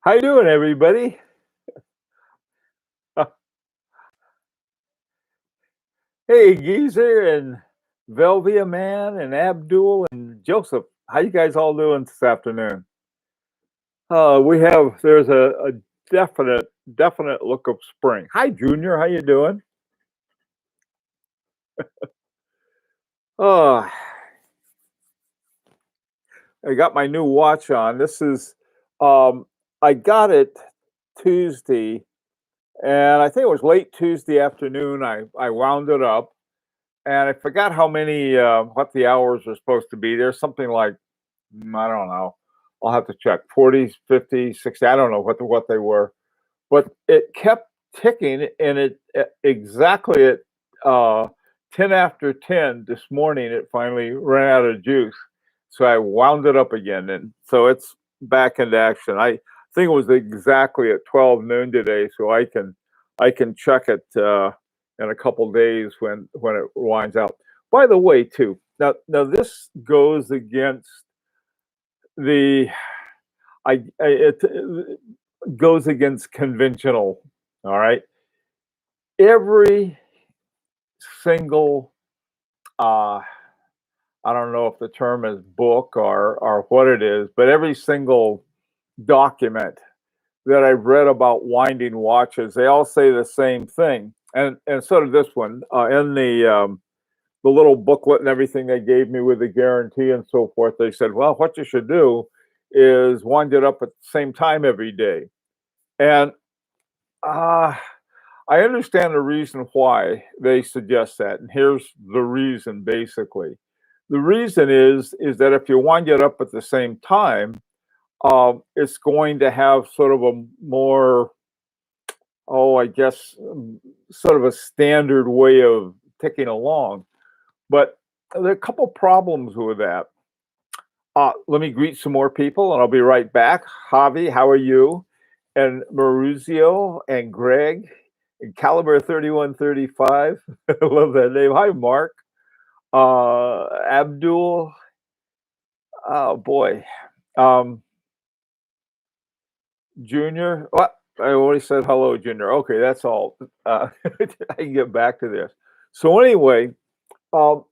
How you doing, everybody? Hey, Geezer and Velvia Man and Abdul and Joseph. How you guys all doing this afternoon? There's a definite look of spring. Hi, Junior. How you doing? Oh, I got my new watch on. Um, I got it Tuesday, and I think it was late Tuesday afternoon. I wound it up, and I forgot what the hours are supposed to be. There's something like I don't know. I'll have to check. 40s, 50s, 60. I don't know what they were, but it kept ticking, and exactly at uh, 10 after 10 this morning, it finally ran out of juice. So I wound it up again, and so it's back into action. I think it was exactly at 12 noon today, so I can check it in a couple days when it winds out. By the way, too, now this goes against the it goes against conventional. All right, every single uh, I don't know if the term is book or what it is, but every single document that I've read about winding watches, they all say the same thing, and so did this one in the little booklet and everything they gave me with the guarantee and so forth. They said, well, what you should do is wind it up at the same time every day. And uh, I understand the reason why they suggest that. And here's the reason basically. The reason is that if you wind it up at the same time, it's going to have sort of a more, I guess, sort of a standard way of ticking along. But there are a couple problems with that. Let me greet some more people and I'll be right back. Javi, how are you? And Maruzio and Greg and Caliber 3135. I love that name. Hi, Mark. Abdul. Oh, boy. Um, Junior. What? I already said hello, Junior. Okay, that's all. I can get back to this. So, anyway, um,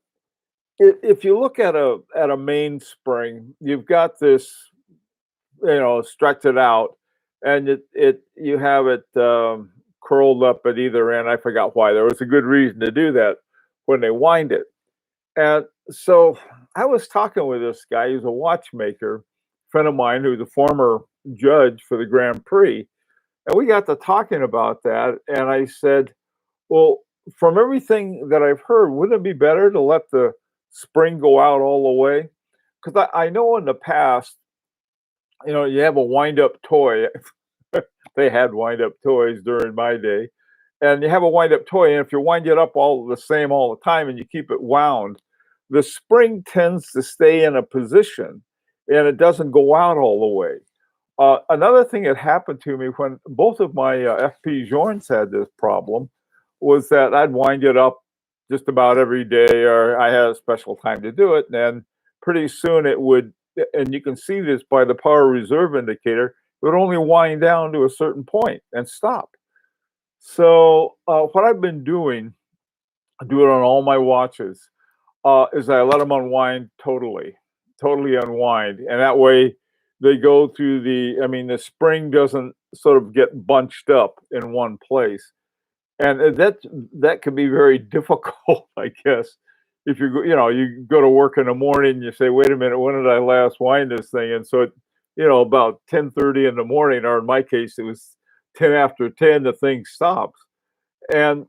if you look at a mainspring, you've got this, stretch it out, and you have it curled up at either end. I forgot why. There was a good reason to do that when they wind it. And so I was talking with this guy who's a watchmaker, friend of mine who's a former judge for the Grand Prix, and we got to talking about that. And I said, well, from everything that I've heard, wouldn't it be better to let the spring go out all the way? Because I know in the past, you have a wind up toy. They had wind up toys during my day. And you have a wind up toy, and if you wind it up all the same all the time and you keep it wound, the spring tends to stay in a position and it doesn't go out all the way. Another thing that happened to me when both of my FP joints had this problem was that I'd wind it up just about every day, or I had a special time to do it, and then pretty soon it would, and you can see this by the power reserve indicator, it would only wind down to a certain point and stop. So what I've been doing, I do it on all my watches, is I let them unwind totally unwind, and that way they go through the. I mean, the spring doesn't sort of get bunched up in one place, and that can be very difficult, I guess. If you go to work in the morning, and you say, "Wait a minute, when did I last wind this thing?" And so, about 10:30 in the morning, or in my case, it was 10 after 10. The thing stops, and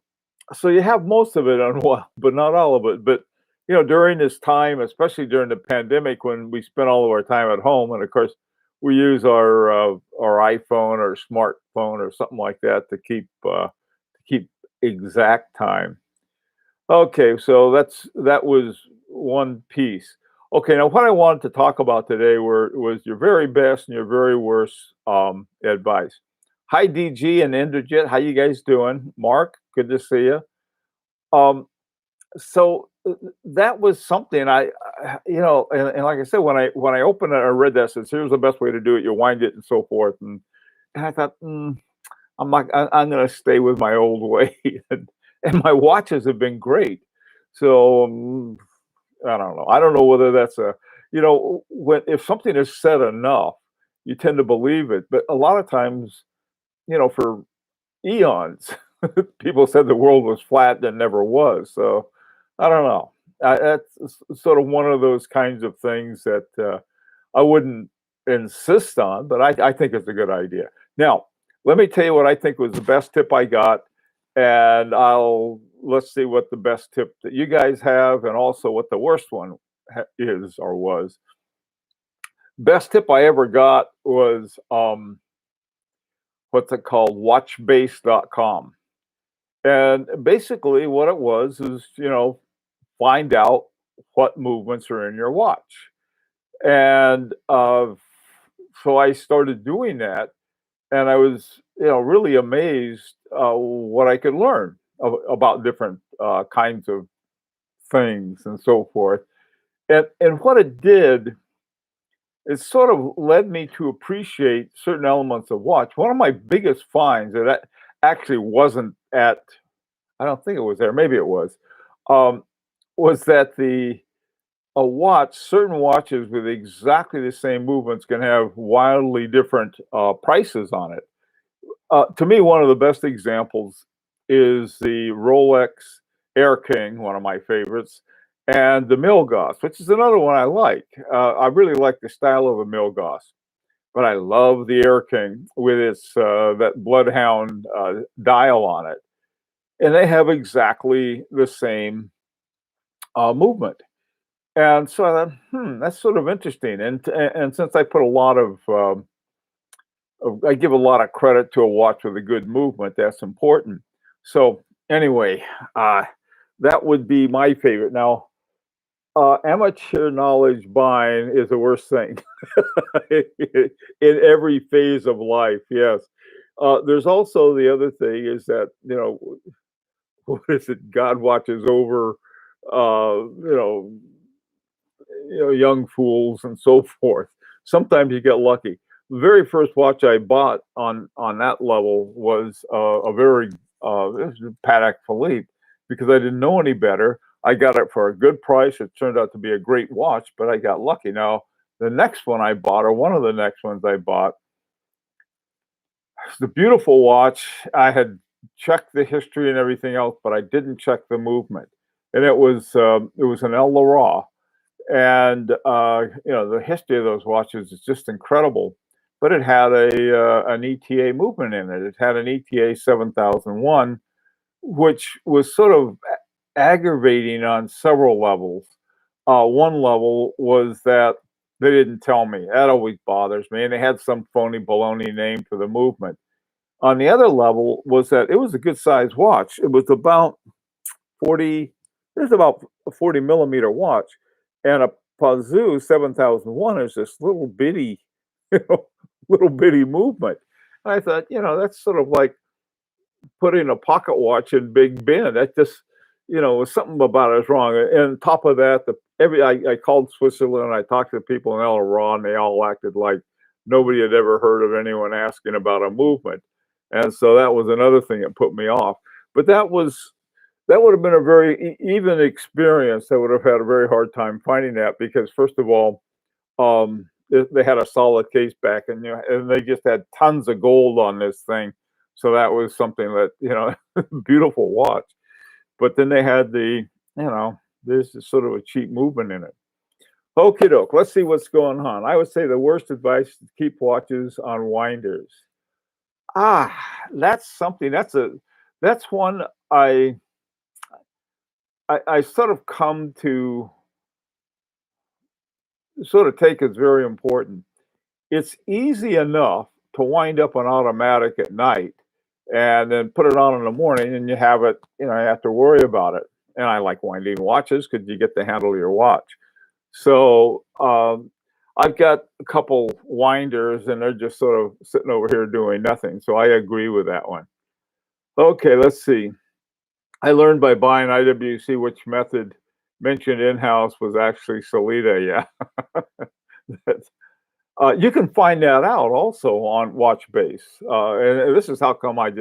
so you have most of it unwound, but not all of it. But during this time, especially during the pandemic, when we spent all of our time at home, and of course we use our iPhone or smartphone or something like that to keep exact time. Okay, so that was one piece. Okay, now what I wanted to talk about today was your very best and your very worst advice. Hi, DG and Inderjit, how you guys doing? Mark, good to see you. Um, so that was something and like I said, when I opened it, I read that, says here's the best way to do it. You wind it and so forth, and And I thought, I'm going to stay with my old way, and my watches have been great. So I don't know. I don't know whether that's a, when if something is said enough, you tend to believe it. But a lot of times, for eons, people said the world was flat and never was. So I don't know. Sort of one of those kinds of things that I wouldn't insist on, but I think it's a good idea. Now, let me tell you what I think was the best tip I got, and let's see what the best tip that you guys have, and also what the worst one is or was. Best tip I ever got was what's it called? Watchbase.com. And basically, what it was is, find out what movements are in your watch. And so I started doing that, and I was, really amazed what I could learn about different kinds of things and so forth. And what it did, it sort of led me to appreciate certain elements of watch. One of my biggest finds that actually wasn't at, I don't think it was there, maybe it um, was that certain watches with exactly the same movements can have wildly different prices on it. To me, one of the best examples is the Rolex Air King, one of my favorites, and the Milgauss, which is another one I like. I really like the style of a Milgauss, but I love the Air King with its that Bloodhound dial on it, and they have exactly the same movement. And so I thought, that's sort of interesting. And since I put a lot I give a lot of credit to a watch with a good movement, that's important. So anyway, uh, that would be my favorite. Now, amateur knowledge buying is the worst thing in every phase of life. Yes. There's also the other thing is that, what is it? God watches over, uh, you know, young fools and so forth. Sometimes you get lucky. The very first watch I bought on that level was a very this is Patek Philippe, because I didn't know any better. I got it for a good price. It turned out to be a great watch, but I got lucky. Now, the next one I bought, or one of the next ones I bought, it's a beautiful watch. I had checked the history and everything else, but I didn't check the movement. And it was an El Leroy, and the history of those watches is just incredible. But it had an ETA movement in it. It had an ETA 7001, which was sort of aggravating on several levels. One level was that they didn't tell me. That always bothers me. And they had some phony baloney name for the movement. On the other level was that it was a good sized watch. It was about 40, it was about a 40 millimeter watch. And a Pazoo 7001 is this little bitty, you know, little bitty movement. And I thought, that's sort of like putting a pocket watch in Big Ben. That just, was something about it was wrong. And on top of that, I called Switzerland. I talked to people in El Iran. And they all acted like nobody had ever heard of anyone asking about a movement. And so that was another thing that put me off. But that would have been a very even experience. I would have had a very hard time finding that because, first of all, they had a solid case back, and they just had tons of gold on this thing. So that was something that beautiful watch. But then they had there's this sort of a cheap movement in it. Okie doke. Let's see what's going on. I would say the worst advice is to keep watches on winders. Ah, that's something. That's one I sort of come to sort of take as very important. It's easy enough to wind up an automatic at night and then put it on in the morning and you have it, you have to worry about it. And I like winding watches because you get to handle your watch. So I've got a couple winders and they're just sort of sitting over here doing nothing. So I agree with that one. Okay, let's see. I learned by buying IWC which method mentioned in-house was actually Solita. Yeah. That's, You can find that out also on Watchbase, and this is how come I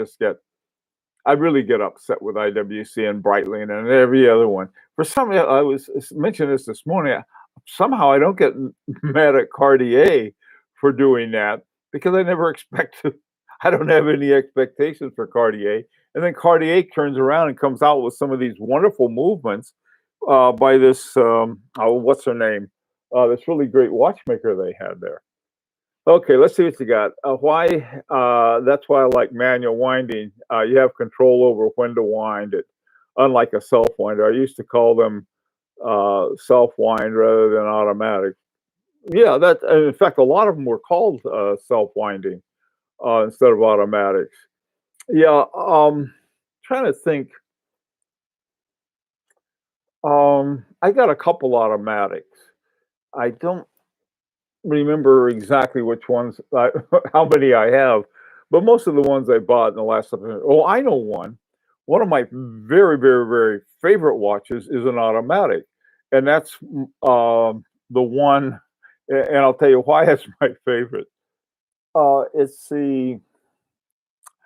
really get upset with IWC and Breitling and every other one. For some, I was mentioning this morning. Somehow I don't get mad at Cartier for doing that because I never expect to. I don't have any expectations for Cartier, and then Cartier turns around and comes out with some of these wonderful movements by this. Oh, what's her name? This really great watchmaker they had there. Okay, let's see what you got. Why? That's why I like manual winding. You have control over when to wind it, unlike a self winder. I used to call them self wind rather than automatic. Yeah, that. In fact, a lot of them were called self winding instead of automatics. Yeah, trying to think. I got a couple automatics. I don't remember exactly which ones, how many I have, but most of the ones I bought in the last. Oh, I know one. One of my very, very, very favorite watches is an automatic, and that's the one. And I'll tell you why it's my favorite. It's the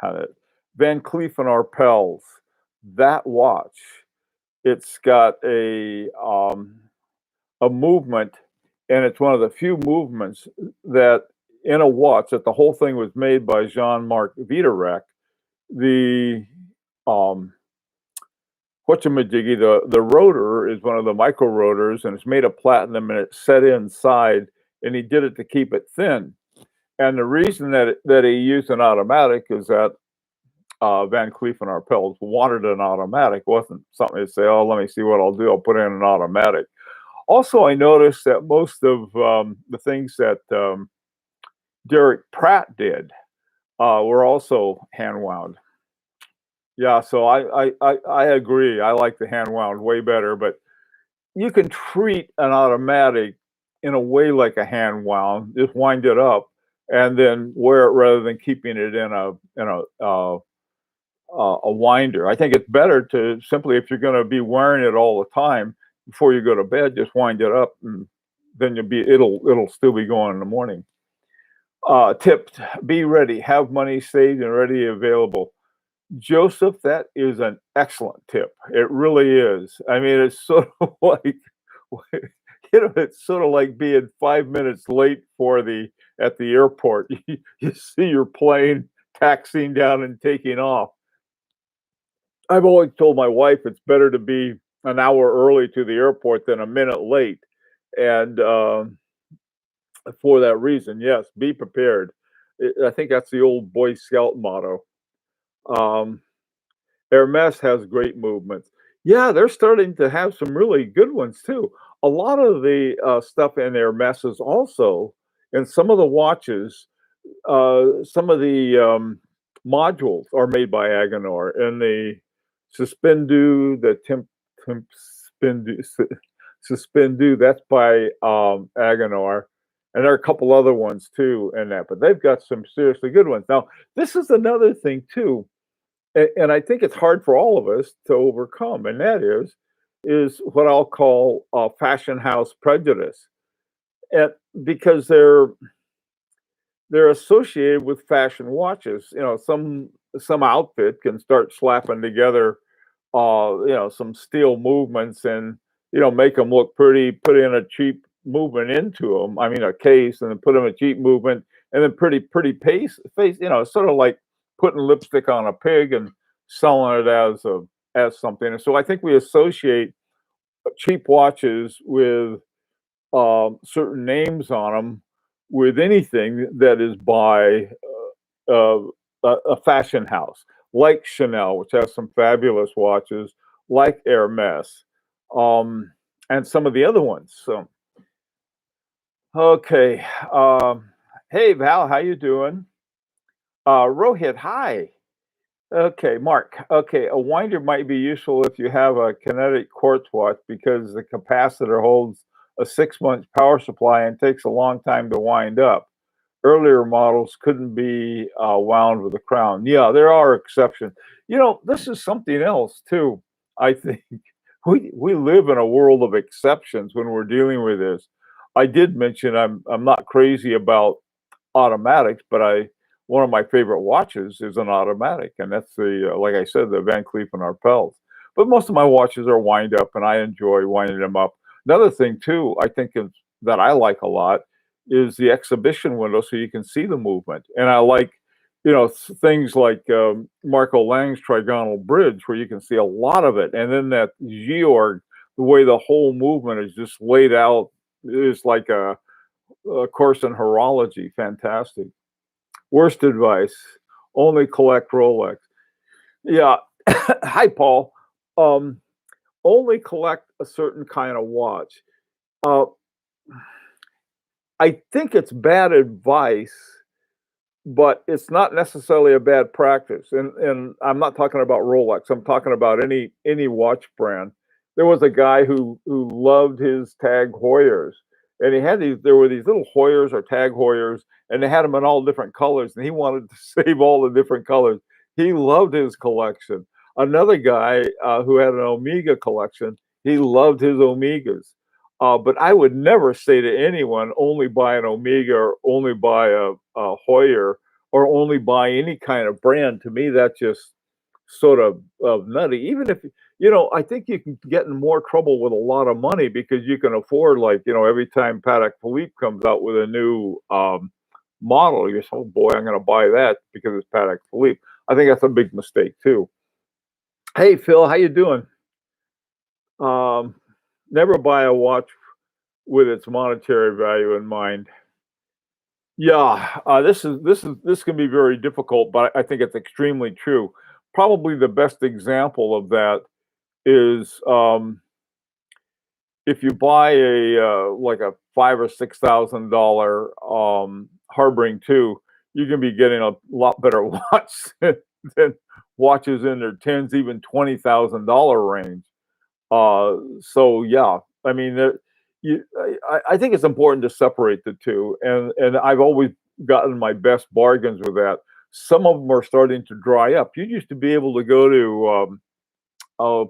uh, Van Cleef and Arpels. That watch. It's got a movement, and it's one of the few movements that in a watch that the whole thing was made by Jean-Marc Viderec. The um, whatchamajiggy, the rotor is one of the micro rotors, and it's made of platinum, and it's set inside, and he did it to keep it thin. And the reason that he used an automatic is that Van Cleef and Arpels wanted an automatic. It wasn't something to say, oh, let me see what I'll do. I'll put in an automatic. Also, I noticed that most of the things that Derek Pratt did were also hand wound. Yeah, so I agree. I like the hand wound way better, but you can treat an automatic in a way like a hand wound. Just wind it up and then wear it rather than keeping it in a winder. I think it's better to simply, if you're going to be wearing it all the time, before you go to bed, just wind it up, and then it'll still be going in the morning. Tips: be ready, have money saved and ready available. Joseph, that is an excellent tip. It really is. I mean, it's sort of like, it's sort of like being 5 minutes late for the at the airport. You see your plane taxiing down and taking off. I've always told my wife it's better to be an hour early to the airport than a minute late, and for that reason, yes, be prepared. I think that's the old Boy Scout motto. Um, Hermes has great movements. Yeah, they're starting to have some really good ones too. A lot of the stuff in Hermes is also, and some of the watches, some of the modules are made by Agenor, and the Suspendu, the Temp Suspendu, that's by Agenor, and there are a couple other ones too in that, but they've got some seriously good ones. Now, this is another thing too, and I think it's hard for all of us to overcome, and that is what I'll call fashion house prejudice, and because they're associated with fashion watches. You know, some outfit can start slapping together, some steel movements and make them look pretty. Put in a cheap movement into them. I mean, a case, and then put them a cheap movement, and then pretty face. It's sort of like putting lipstick on a pig and selling it as something. And so I think we associate cheap watches with certain names on them with anything that is by a fashion house like Chanel, which has some fabulous watches, like Hermes, and some of the other ones. So, okay, hey Val, how you doing? Rohit, hi. Okay, Mark. Okay, a winder might be useful if you have a kinetic quartz watch because the capacitor holds a 6 month power supply and takes a long time to wind up. Earlier models couldn't be wound with a crown. Yeah, there are exceptions. This is something else too. I think we live in a world of exceptions when we're dealing with this. I did mention I'm not crazy about automatics, but I one of my favorite watches is an automatic, and that's the like I said, the Van Cleef& and Arpels. But most of my watches are wind up, and I enjoy winding them up. Another thing too, I think is that I like a lot is the exhibition window, so you can see the movement. And I like, things like Marco Lang's Trigonal Bridge, where you can see a lot of it, and then that Georg, the way the whole movement is just laid out is like a course in horology. Fantastic. Worst advice: only collect Rolex. Yeah. Hi, Paul. Um, Only collect a certain kind of watch. Uh, I think it's bad advice, but it's not necessarily a bad practice. And I'm not talking about Rolex. I'm talking about any watch brand. There was a guy who loved his Tag Heuers, and he had these. There were these little Heuers or Tag Heuers, and they had them in all different colors. And he wanted to save all the different colors. He loved his collection. Another guy who had an Omega collection. He loved his Omegas. But I would never say to anyone, only buy an Omega or only buy a Heuer or only buy any kind of brand. To me, that's just sort of nutty. Even if, I think you can get in more trouble with a lot of money because you can afford, like, every time Patek Philippe comes out with a new model, you're so, oh boy, I'm going to buy that because it's Patek Philippe. I think that's a big mistake too. Hey, Phil, how you doing? Um, Never buy a watch with its monetary value in mind. Yeah, this can be very difficult, but I think it's extremely true. Probably the best example of that is if you buy a like a $5,000 or $6,000 Harboring two, you can be getting a lot better watch than watches in their tens, even $20,000 range. So yeah, I mean, I think it's important to separate the two, and I've always gotten my best bargains with that. Some of them are starting to dry up. You used to be able to go to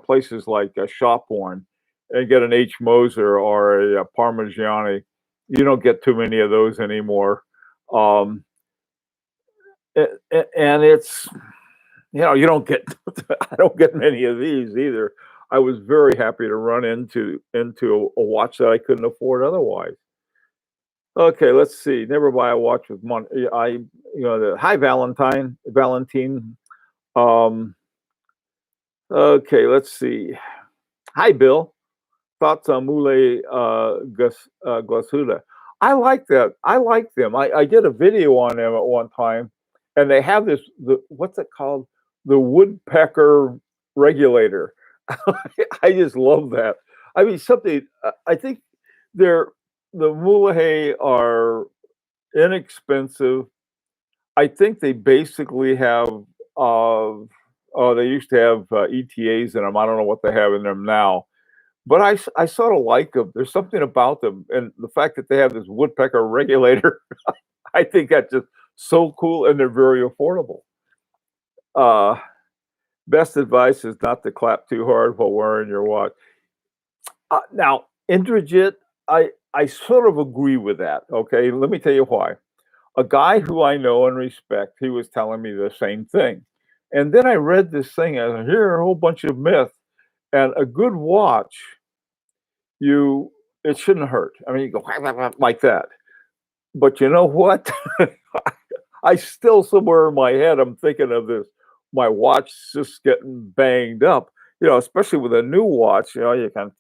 places like Shopworn and get an H. Moser or a Parmigiani. You don't get too many of those anymore, um, and it's you don't get I don't get many of these either. I was very happy to run into a watch that I couldn't afford otherwise. Okay, let's see. Never buy a watch with money. The hi Valentine. Um, okay, let's see. Hi, Bill. Thoughts on Moulet Glasuda? I like that. I like them. I did a video on them at one time, and they have what's it called? The woodpecker regulator. I just love that. I mean, I think they're the Moulet are inexpensive. I think they basically have. They used to have ETAs in them. I don't know what they have in them now, but I sort of like them. There's something about them, and the fact that they have this woodpecker regulator, I think that's just so cool, and they're very affordable. Uh, Best advice is not to clap too hard while wearing your watch. Now, Indrajit, I sort of agree with that. Okay, let me tell you why. A guy who I know and respect, he was telling me the same thing, and then I read this thing and here are a whole bunch of myths. And a good watch, you it shouldn't hurt. I mean, you go like that. But you know what? I still somewhere in my head, I'm thinking of this. My watch just getting banged up. Especially with a new watch. You can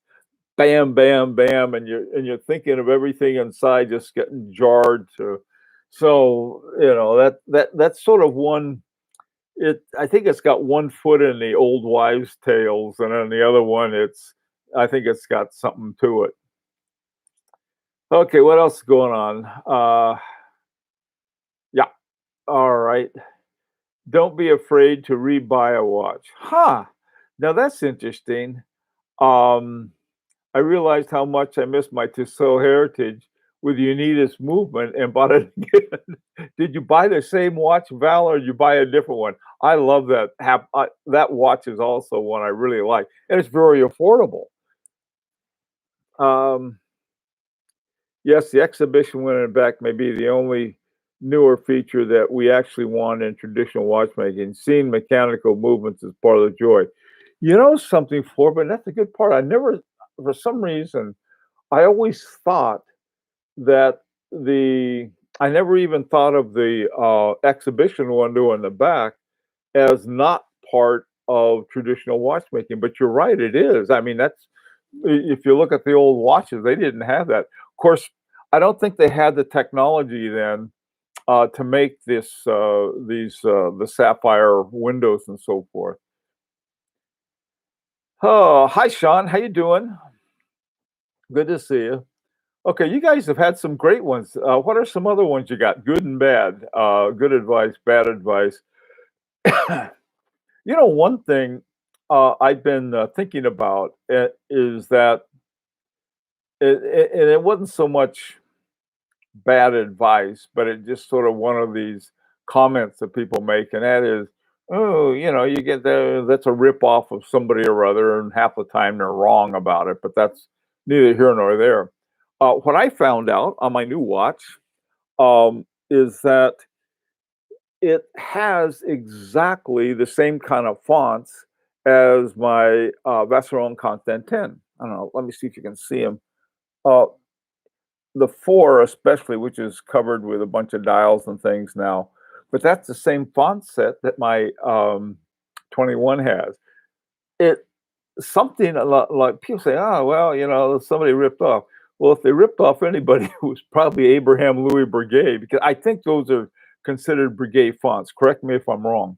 bam, bam, bam, and you're thinking of everything inside just getting jarred to. So that's sort of one. I think it's got one foot in the old wives' tales, and then the other one, I think it's got something to it. Okay, what else is going on? Yeah, all right. Don't be afraid to rebuy a watch. Huh. Now that's interesting. Um, I realized how much I missed my Tissot heritage with Unitas movement and bought it again. Did you buy the same watch, Val, or did you buy a different one? I love that. That watch is also one I really like, and it's very affordable. Um, Yes, the exhibition window and back may be the only newer feature that we actually want in traditional watchmaking. Seeing mechanical movements is part of the joy. You know something, for, but that's a good part. I never, for some reason, I always thought that the I never even thought of the exhibition window in the back as not part of traditional watchmaking. But you're right, it is. I mean, that's if you look at the old watches, they didn't have that. Of course, I don't think they had the technology then to make the sapphire windows and so forth. Oh, hi, Sean. How you doing? Good to see you. Okay, you guys have had some great ones. What are some other ones you got? Good and bad. Good advice, bad advice. One thing I've been thinking about is that and it wasn't so much bad advice, but it just sort of one of these comments that people make, and that is, oh, you get that's a rip off of somebody or other, and half the time they're wrong about it, but that's neither here nor there. What I found out on my new watch is that it has exactly the same kind of fonts as my Vacheron Constantin 10. I don't know. Let me see if you can see them. Uh, the 4 especially, which is covered with a bunch of dials and things now, but that's the same font set that my 21 has. It something a lot like people say, oh well, somebody ripped off. Well, if they ripped off anybody, it was probably Abraham Louis Breguet, because I think those are considered Breguet fonts. Correct me if I'm wrong.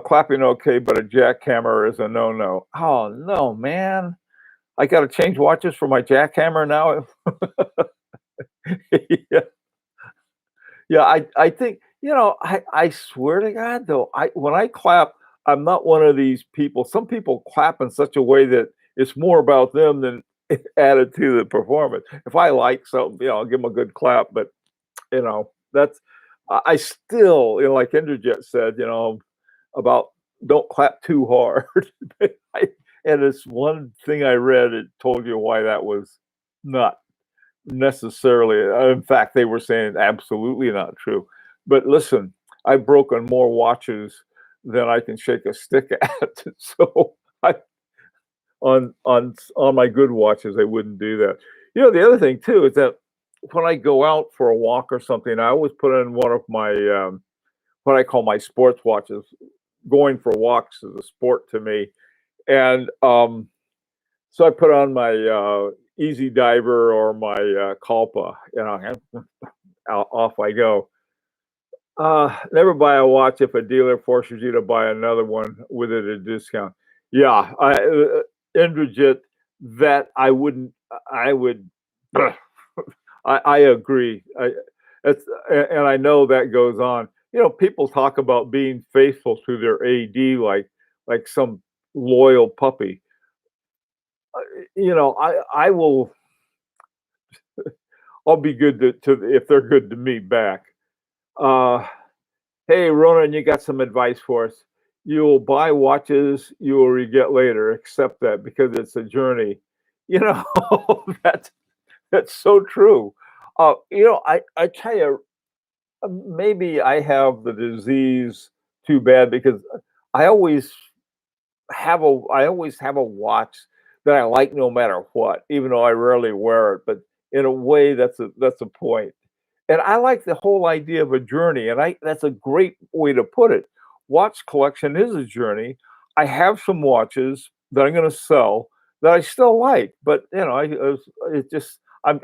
Clapping okay, but a jackhammer is a no-no. Oh no, man! I got to change watches for my jackhammer now. Yeah, yeah. I think I swear to God though, I when I clap, I'm not one of these people. Some people clap in such a way that it's more about them than added to the performance. If I like something, I'll give them a good clap. But that's I still, like Indrajit said, about don't clap too hard. And it's one thing I read, it told you why that was not necessarily. In fact, they were saying absolutely not true. But listen, I've broken more watches than I can shake a stick at. So I on my good watches, I wouldn't do that. The other thing too is that when I go out for a walk or something, I always put in one of my what I call my sports watches. Going for walks is a sport to me, and so I put on my Easy Diver or my Kalpa, and off I go. Never buy a watch if a dealer forces you to buy another one with it at a discount. Yeah, Indrajit, that I wouldn't. I would. I agree. And I know that goes on. People talk about being faithful to their AD like some loyal puppy. I will. I'll be good to if they're good to me back. Uh, Hey, Ronan, you got some advice for us. You'll buy watches you will regret later. Accept that because it's a journey. You know, that's that's so true. I tell you, maybe I have the disease too bad because I always I always have a watch that I like no matter what, even though I rarely wear it. But in a way, that's a point. And I like the whole idea of a journey, and I that's a great way to put it. Watch collection is a journey. I have some watches that I'm going to sell that I still like, but it just I'm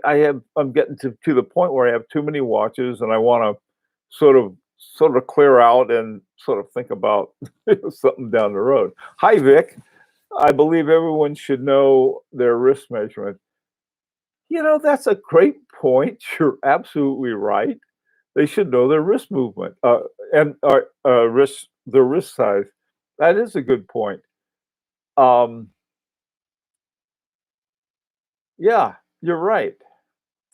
getting to the point where I have too many watches, and I want to sort of clear out and sort of think about something down the road. Hi, Vic. I believe everyone should know their wrist measurement. That's a great point. You're absolutely right. They should know their wrist movement, and their wrist size. That is a good point. Um, yeah, you're right.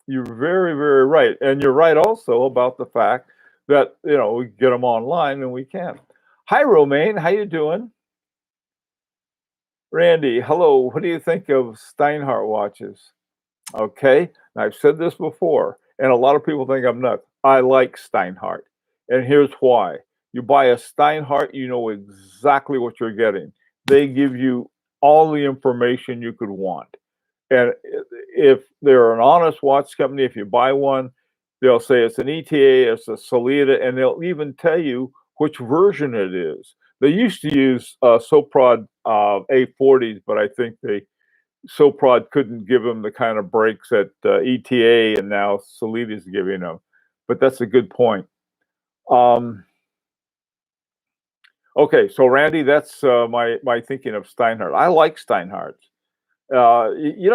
You're very, very right, and you're right also about the fact that we get them online and we can. Hi, Romaine. How you doing? Randy, hello. What do you think of Steinhardt watches? Okay. And I've said this before, and a lot of people think I'm nuts. I like Steinhardt, and here's why. You buy a Steinhardt, you know exactly what you're getting. They give you all the information you could want. And if they're an honest watch company, if you buy one, they'll say it's an ETA, it's a Solita, and they'll even tell you which version it is. They used to use Soprod A40s, but I think Soprod couldn't give them the kind of breaks that ETA and now Solita is giving them. But that's a good point. Okay, so Randy, that's my thinking of Steinhardt. I like Steinhardt.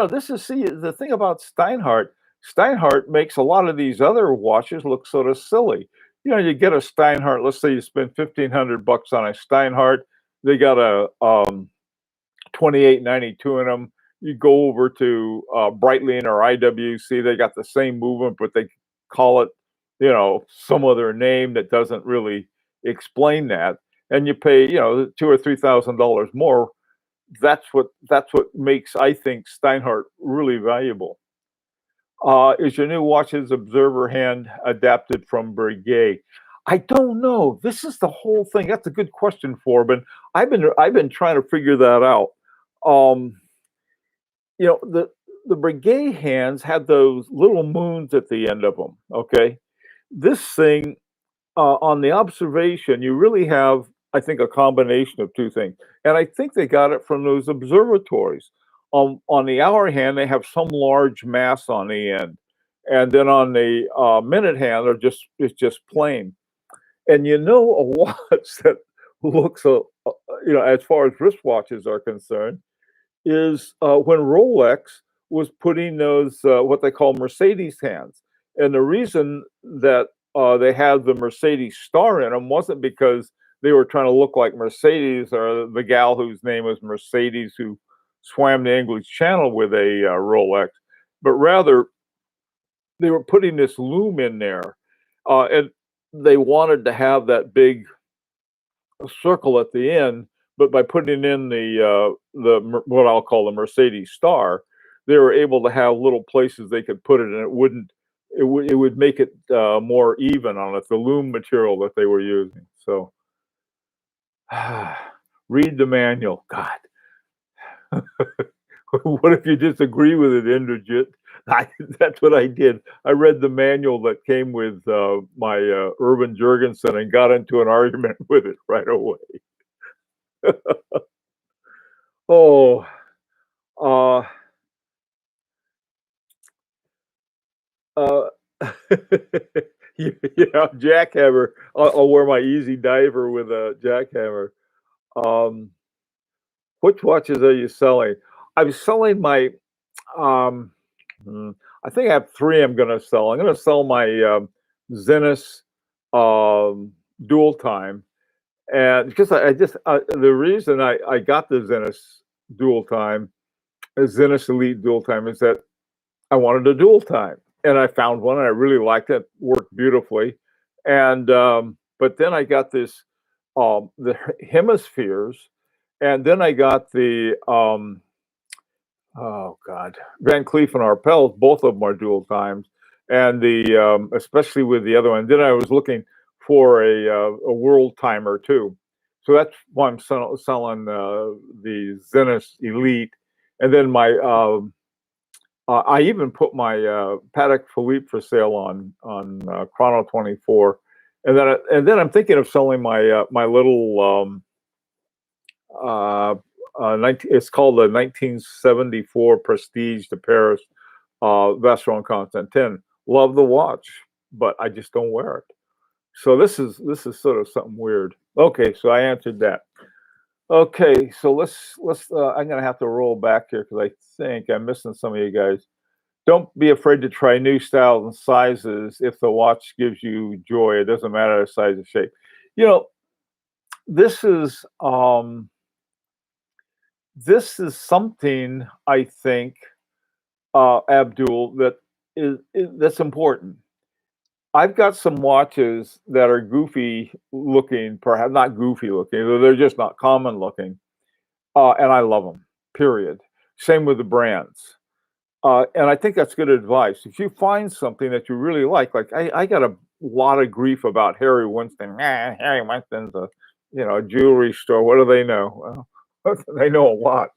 This is see the thing about Steinhardt. Steinhardt makes a lot of these other watches look sort of silly. You get a Steinhardt. Let's say you spend $1,500 on a Steinhardt. They got a 2892 in them. You go over to Breitling or IWC. They got the same movement, but they call it, some other name that doesn't really explain that. And you pay, $2,000 or $3,000 more. That's what makes, I think, Steinhardt really valuable. Is your new watch's observer hand adapted from Breguet? I don't know. This is the whole thing. That's a good question, Forbin. I've been trying to figure that out. The Breguet hands had those little moons at the end of them. Okay, this thing on the observation, you really have, I think, a combination of two things, and I think they got it from those observatories. On the hour hand, they have some large mass on the end, and then on the minute hand, it's just plain. And a watch that looks as far as wristwatches are concerned, is when Rolex was putting those what they call Mercedes hands, and the reason that they had the Mercedes star in them wasn't because they were trying to look like Mercedes or the gal whose name was Mercedes who swam the English Channel with a Rolex, but rather they were putting this lume in there, and they wanted to have that big circle at the end. But by putting in what I'll call the Mercedes star, they were able to have little places they could put it, and it would make it more even on it, the loom material that they were using. So read the manual. God, what if you disagree with it, Indrajit? That's what I did. I read the manual that came with my Urban Jurgensen and got into an argument with it right away. Oh, uh, uh, yeah, jackhammer. I'll wear my Easy Diver with a jackhammer. Um, which watches are you selling? I'm selling my. Um, I think I have three. I'm going to sell. I'm going to sell my Zenith dual time, and because I just the reason I got the Zenith dual time, Zenith Elite dual time, is that I wanted a dual time, and I found one, and I really liked it. Worked beautifully, and but then I got this the hemispheres, and then I got the oh God, Van Cleef and Arpels. Both of them are dual times, and the especially with the other one. Then I was looking for a world timer too, so that's why I'm selling the Zenith Elite, and then my. I even put my Patek Philippe for sale on Chrono 24, and then I'm thinking of selling my my little 19, it's called the 1974 Prestige de Paris Vacheron Constantin. Love the watch, but I just don't wear it. So this is sort of something weird. Okay, so I answered that. Okay, so let's I'm gonna have to roll back here because I think I'm missing some of you guys. Don't be afraid to try new styles and sizes if the watch gives you joy. It doesn't matter the size or shape. This is something I think, Abdul, that's important. I've got some watches that are goofy looking, perhaps not goofy looking, they're just not common looking, and I love them. Period. Same with the brands. And I think that's good advice. If you find something that you really like I got a lot of grief about Harry Winston. Harry Winston's a jewelry store. What do they know? They know a lot.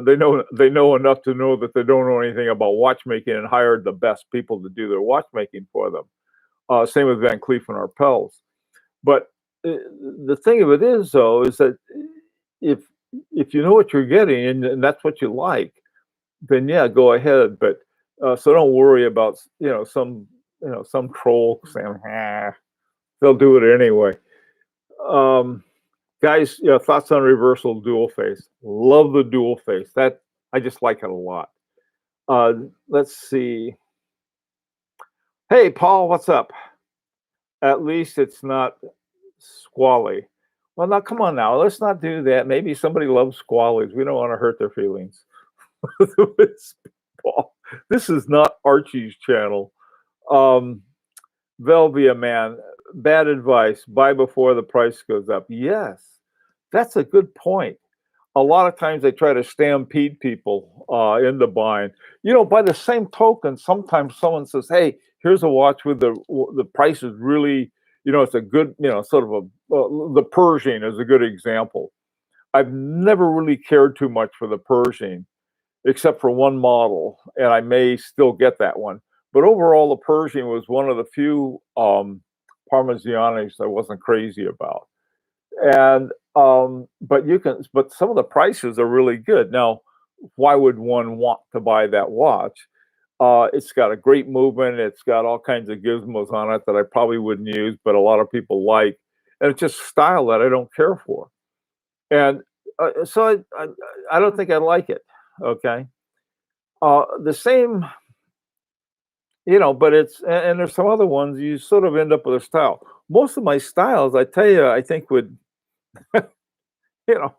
They know enough to know that they don't know anything about watchmaking and hired the best people to do their watchmaking for them. Same with Van Cleef and Arpels. But the thing of it is, though, is that if if you know what you're getting and that's what you like, then yeah, go ahead. But so don't worry about some troll saying, they'll do it anyway. Um, Guys, thoughts on reversal dual face. Love the dual face. That I just like it a lot. Let's see. Hey, Paul, what's up? At least it's not squally. Well, now come on now. Let's not do that. Maybe somebody loves squallies. We don't want to hurt their feelings. Paul, this is not Archie's channel. Um, Velvia man, bad advice. Buy before the price goes up. Yes, that's a good point. A lot of times they try to stampede people into buying. By the same token, sometimes someone says, "Hey, here's a watch with the price is really, it's a good, sort of the Pershing is a good example. I've never really cared too much for the Pershing, except for one model, and I may still get that one. But overall, the Pershing was one of the few Parmigianis I wasn't crazy about. And but some of the prices are really good. Now, why would one want to buy that watch? It's got a great movement. It's got all kinds of gizmos on it that I probably wouldn't use, but a lot of people like. And it's just style that I don't care for. And so I don't think I like it. Okay. The same, but and there's some other ones you sort of end up with a style. Most of my styles, I tell you, I think would, you know,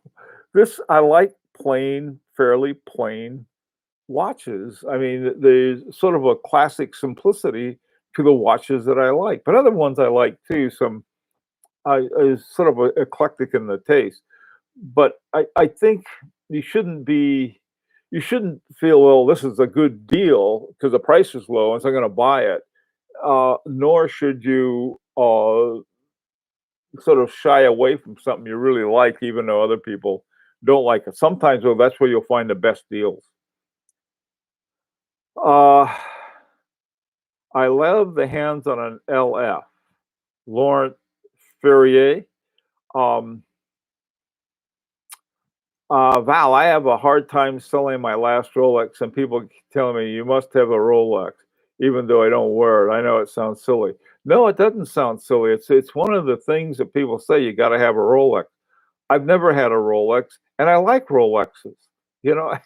this I like plain, fairly plain watches. I mean, there's sort of a classic simplicity to the watches that I like, but other ones I like too. Some I is sort of eclectic in the taste. But I think you shouldn't be you shouldn't feel, well, this is a good deal because the price is low, and so I'm going to buy it. Nor should you sort of shy away from something you really like, even though other people don't like it. Sometimes, well, that's where you'll find the best deals. Uh, I love the hands on an LF, Laurent Ferrier. Um, Val, I have a hard time selling my last Rolex, and people keep telling me you must have a Rolex, even though I don't wear it. I know it sounds silly. No, it doesn't sound silly. It's one of the things that people say you got to have a Rolex. I've never had a Rolex, and I like Rolexes. You know,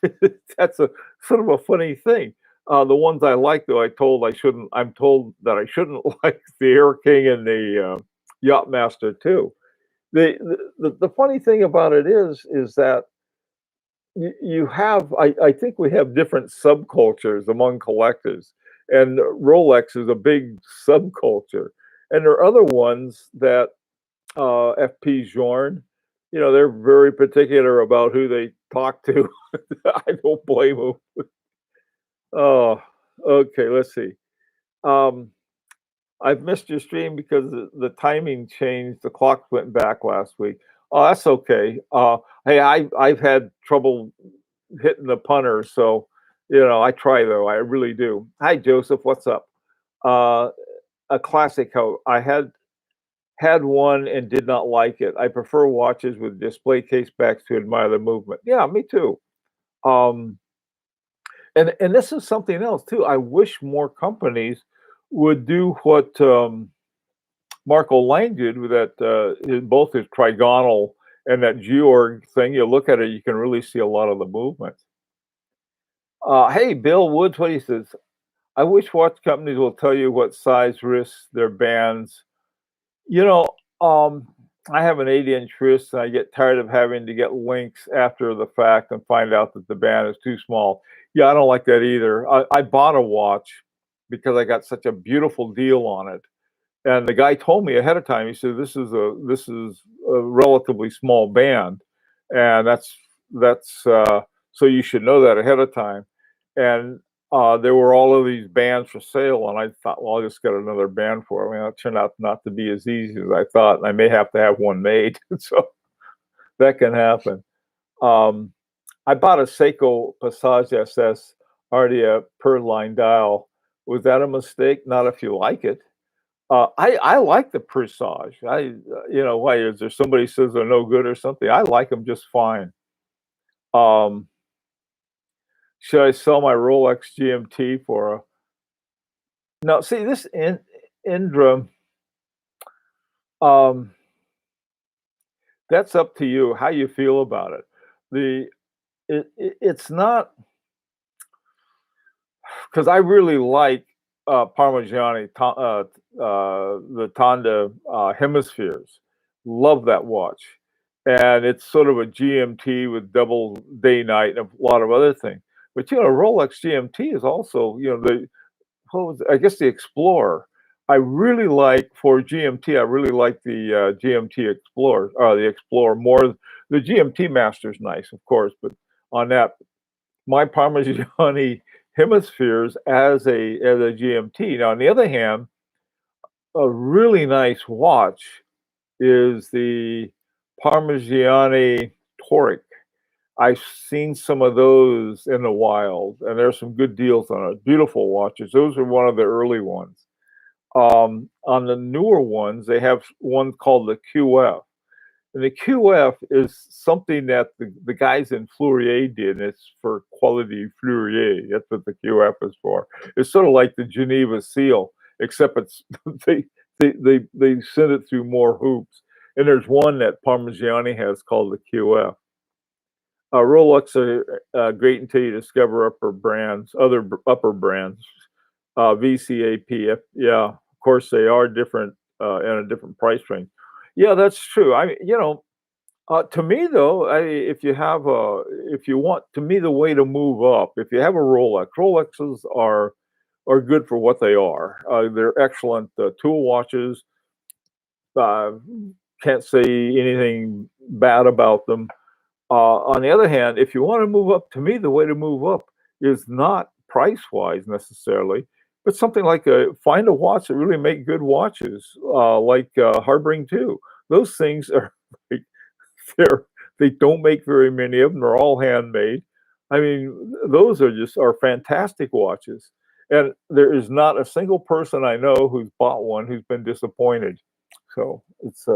that's a sort of a funny thing. The ones I like, though, I'm told that I shouldn't like the Air King and the Yachtmaster too. The funny thing about it is that you have I think we have different subcultures among collectors, and Rolex is a big subculture, and there are other ones that FP Journe, they're very particular about who they talk to. I don't blame them. Oh, okay, let's see. Um, I've missed your stream because the timing changed. The clock went back last week. Oh, that's okay. Hey, I've had trouble hitting the punter, so I try though. I really do. Hi, Joseph. What's up? Uh, a classic coat. I had one and did not like it. I prefer watches with display case backs to admire the movement. Yeah, me too. Um, and this is something else too. I wish more companies would do what Marco Lang did with that both his trigonal and that Georg thing. You look at it, you can really see a lot of the movement. Hey, Bill Woods, what he says? I wish watch companies will tell you what size wrists their bands. You know, um, I have an 8-inch wrist, and I get tired of having to get links after the fact and find out that the band is too small. Yeah, I don't like that either. I bought a watch because I got such a beautiful deal on it, and the guy told me ahead of time. He said, "This is a relatively small band, and that's so you should know that ahead of time." and there were all of these bands for sale, and I thought, well, I'll just get another band for it. I mean, it turned out not to be as easy as I thought, and I may have to have one made, so that can happen. Um, I bought a Seiko Passage SS Ardia per line dial. Was that a mistake? Not if you like it. I like the Presage. Why is there somebody says they're no good or something? I like them just fine. Um, should I sell my Rolex GMT for a no? See this Indra. Um, that's up to you. How you feel about it. The it's not because I really like Parmigiani, the Tonda hemispheres. Love that watch, and it's sort of a GMT with double day night and a lot of other things. But Rolex GMT is also I guess the Explorer. I really like for GMT. I really like the GMT Explorer, the Explorer more. The GMT Master's nice, of course, but on that my Parmigiani hemispheres as a GMT. Now, on the other hand, a really nice watch is the Parmigiani Toric. I've seen some of those in the wild, and there's some good deals on it. Beautiful watches. Those are one of the early ones. On the newer ones, they have one called the QF. And the QF is something that the guys in Fleurier did, and it's for quality Fleurier. That's what the QF is for. It's sort of like the Geneva seal, except it's they send it through more hoops. And there's one that Parmigiani has called the QF. Rolex are great until you discover other upper brands. VCAP, yeah, of course they are different in a different price range. Yeah, that's true. To me though, if you want, to me, the way to move up, if you have a Rolexes are good for what they are. They're excellent tool watches. Uh, can't say anything bad about them. On the other hand, if you want to move up, to me, the way to move up is not price wise necessarily, but something like find a watch that really make good watches, like Harboring 2. Those things are like, they're they don't make very many of them. They're all handmade. I mean, those are fantastic watches, and there is not a single person I know who's bought one who's been disappointed. So it's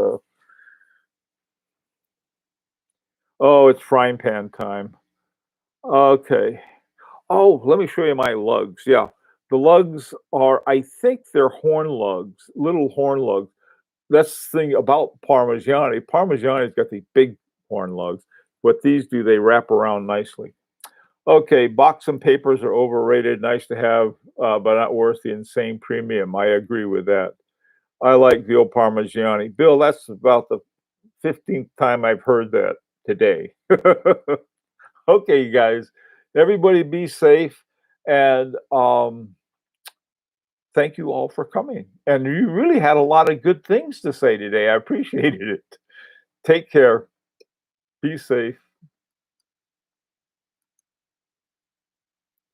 oh, it's frying pan time. Okay. Oh, let me show you my lugs. Yeah. The lugs are, I think they're horn lugs, little horn lugs. That's the thing about Parmigiani. Parmigiani's got these big horn lugs. What these do, they wrap around nicely. Okay, box and papers are overrated. Nice to have, but not worth the insane premium. I agree with that. I like the old Parmigiani. Bill, that's about the 15th time I've heard that today. Okay, you guys, everybody be safe. And thank you all for coming. And you really had a lot of good things to say today. I appreciated it. Take care. Be safe.